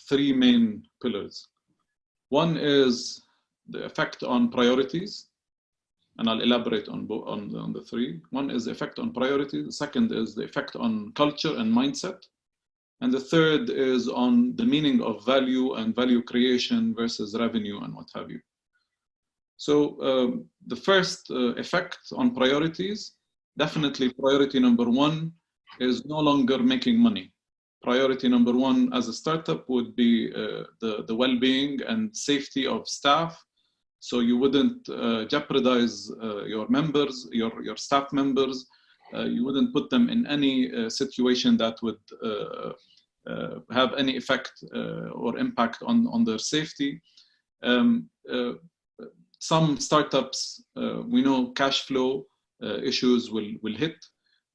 three main pillars. One is the effect on priorities, and I'll elaborate on the three. One is the effect on priorities. The second is the effect on culture and mindset. And the third is on the meaning of value and value creation versus revenue and what have you. So the first effect on priorities, definitely priority number one is no longer making money. Priority number one as a startup would be the well-being and safety of staff. So you wouldn't jeopardize your members, your staff members. You wouldn't put them in any situation that would have any effect or impact on their safety. Some startups, we know cash flow issues will hit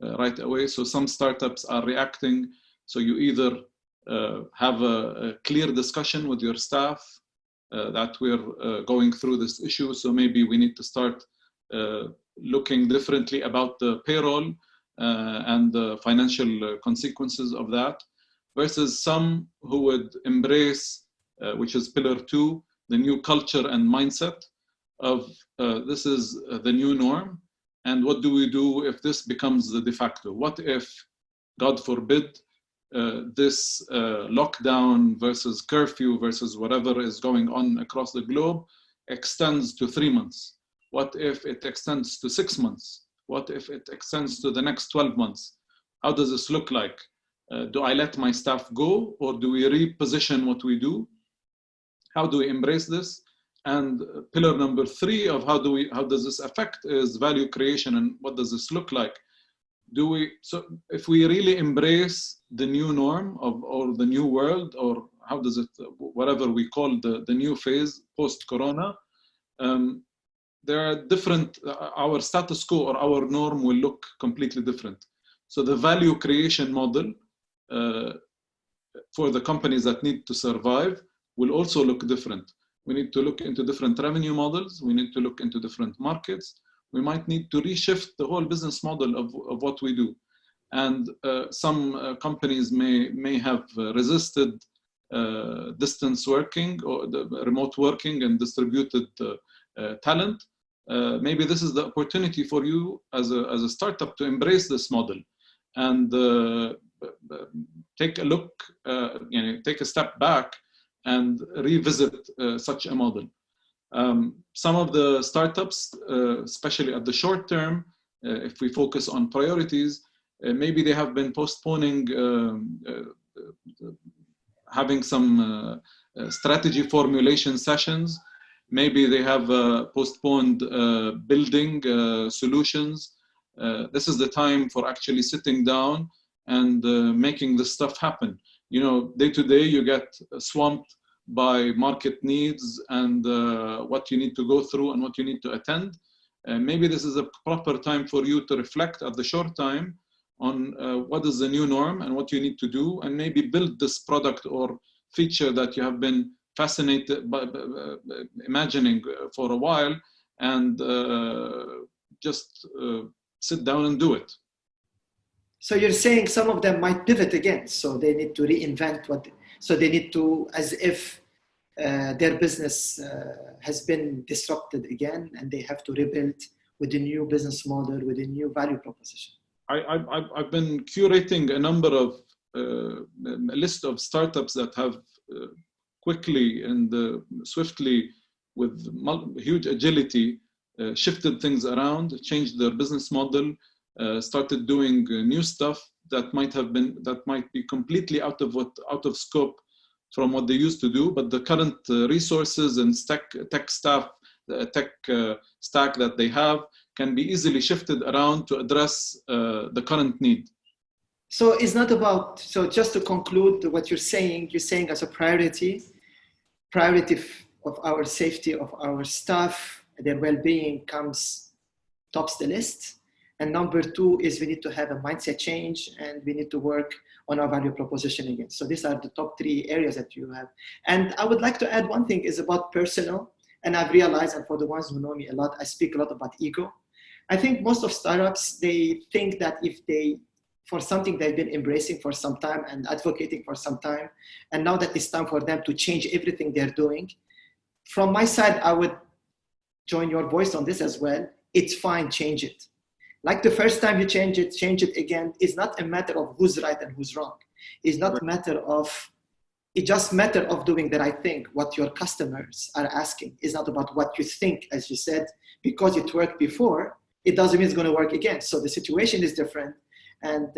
right away. So some startups are reacting. So you either have a clear discussion with your staff that we're going through this issue. So maybe we need to start looking differently about the payroll and the financial consequences of that, versus some who would embrace, which is pillar two, the new culture and mindset of this is the new norm. And what do we do if this becomes the de facto? What if, God forbid, this lockdown versus curfew versus whatever is going on across the globe extends to 3 months? What if it extends to 6 months? What if it extends to the next 12 months? How does this look like? Do I let my staff go, or do we reposition what we do? How do we embrace this? And pillar number three of how does this affect is value creation, and what does this look like? So if we really embrace the new norm or the new world, or how does it, whatever we call the new phase post-corona, there are different, our status quo or our norm will look completely different. So the value creation model for the companies that need to survive will also look different. We need to look into different revenue models. We need to look into different markets. We might need to reshift the whole business model of what we do. And some companies may have resisted distance working or the remote working and distributed talent. Maybe this is the opportunity for you as a startup to embrace this model and take a look, take a step back and revisit such a model. Some of the startups, especially at the short term, if we focus on priorities, maybe they have been postponing having some strategy formulation sessions. Maybe they have postponed building solutions. This is the time for actually sitting down and making this stuff happen. You know, day to day, you get swamped by market needs and what you need to go through and what you need to attend. Maybe this is a proper time for you to reflect at the short time on what is the new norm and what you need to do, and maybe build this product or feature that you have been fascinated by imagining for a while, and just sit down and do it. So you're saying some of them might pivot again, so they need to reinvent so they need to, as if their business has been disrupted again, and they have to rebuild with a new business model, with a new value proposition. I've been curating a number of a list of startups that have quickly and swiftly, with huge agility, shifted things around, changed their business model, started doing new stuff that might be completely out of scope from what they used to do, but the current resources and tech stack that they have can be easily shifted around to address the current need. So it's not about, so just to conclude what you're saying as a priority of our safety of our staff, their well-being tops the list. And number two is we need to have a mindset change, and we need to work on our value proposition again. So these are the top three areas that you have. And I would like to add one thing is about personal. And I've realized, and for the ones who know me a lot, I speak a lot about ego. I think most of startups, they think that if they for something they've been embracing for some time and advocating for some time. And now that it's time for them to change everything they're doing, from my side, I would join your voice on this as well. It's fine, change it. Like the first time you change it again. It's not a matter of who's right and who's wrong. It's not a matter of, it's just a matter of doing the right thing. What your customers are asking is not about what you think, as you said, because it worked before, it doesn't mean it's going to work again. So the situation is different. And